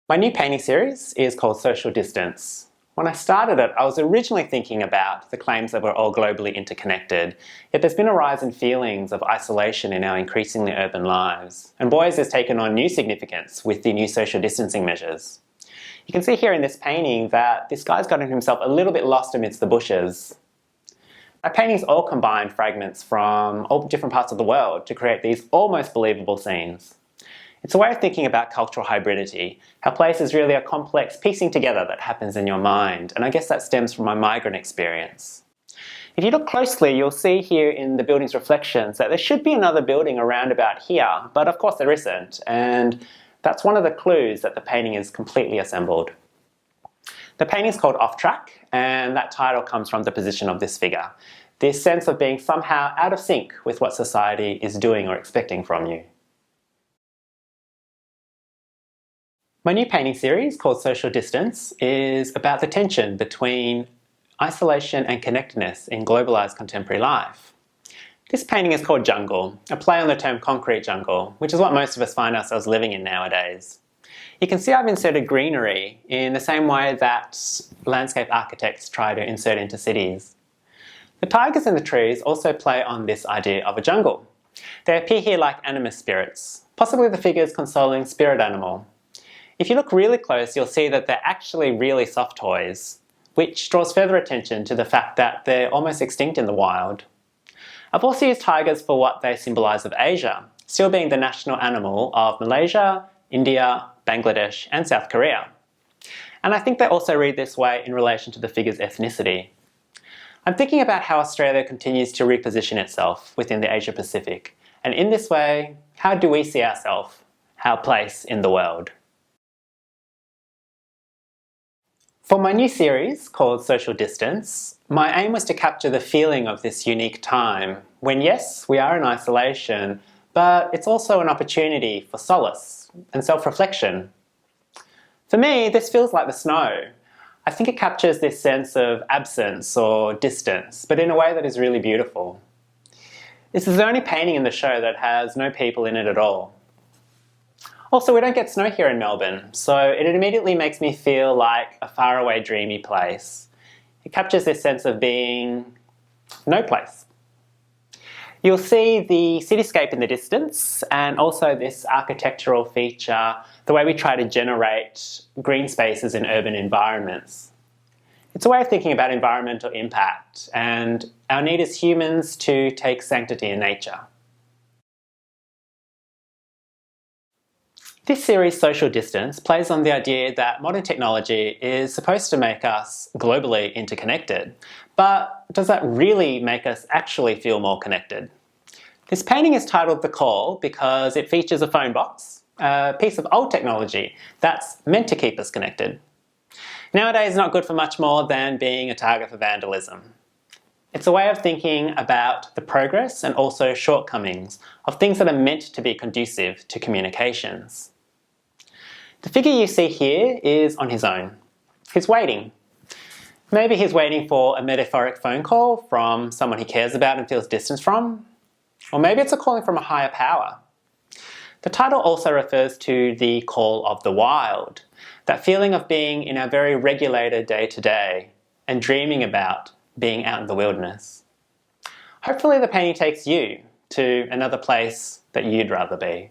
My new painting series is called Social Distance. When I started it, I was originally thinking about the claims that we're all globally interconnected, yet there's been a rise in feelings of isolation in our increasingly urban lives. And boy, has this taken on new significance with the new social distancing measures. You can see here in this painting that this guy's gotten himself a little bit lost amidst the bushes. My paintings all combine fragments from all different parts of the world to create these almost believable scenes. It's a way of thinking about cultural hybridity, how place is really a complex piecing together that happens in your mind, and I guess that stems from my migrant experience. If you look closely, you'll see here in the building's reflections that there should be another building around about here, but of course there isn't, and that's one of the clues that the painting is completely assembled. The painting is called Off Track, and that title comes from the position of this figure, this sense of being somehow out of sync with what society is doing or expecting from you. My new painting series, called Social Distance, is about the tension between isolation and connectedness in globalised contemporary life. This painting is called Jungle, a play on the term concrete jungle, which is what most of us find ourselves living in nowadays. You can see I've inserted greenery in the same way that landscape architects try to insert into cities. The tigers in the trees also play on this idea of a jungle. They appear here like animist spirits, possibly the figure's consoling spirit animal. If you look really close, you'll see that they're actually really soft toys, which draws further attention to the fact that they're almost extinct in the wild. I've also used tigers for what they symbolise of Asia, still being the national animal of Malaysia, India, Bangladesh and South Korea. And I think they also read this way in relation to the figure's ethnicity. I'm thinking about how Australia continues to reposition itself within the Asia Pacific, and in this way, how do we see ourselves, our place in the world? For my new series, called Social Distance, my aim was to capture the feeling of this unique time, when yes, we are in isolation, but it's also an opportunity for solace and self-reflection. For me, this feels like the snow. I think it captures this sense of absence or distance, but in a way that is really beautiful. This is the only painting in the show that has no people in it at all. Also, we don't get snow here in Melbourne, so it immediately makes me feel like a faraway, dreamy place. It captures this sense of being no place. You'll see the cityscape in the distance, and also this architectural feature, the way we try to generate green spaces in urban environments. It's a way of thinking about environmental impact and our need as humans to take sanctity in nature. This series, Social Distance, plays on the idea that modern technology is supposed to make us globally interconnected, but does that really make us actually feel more connected? This painting is titled The Call because it features a phone box, a piece of old technology that's meant to keep us connected. Nowadays, not good for much more than being a target for vandalism. It's a way of thinking about the progress and also shortcomings of things that are meant to be conducive to communications. The figure you see here is on his own. He's waiting. Maybe he's waiting for a metaphoric phone call from someone he cares about and feels distance from. Or maybe it's a calling from a higher power. The title also refers to the call of the wild, that feeling of being in our very regulated day-to-day and dreaming about being out in the wilderness. Hopefully the painting takes you to another place that you'd rather be.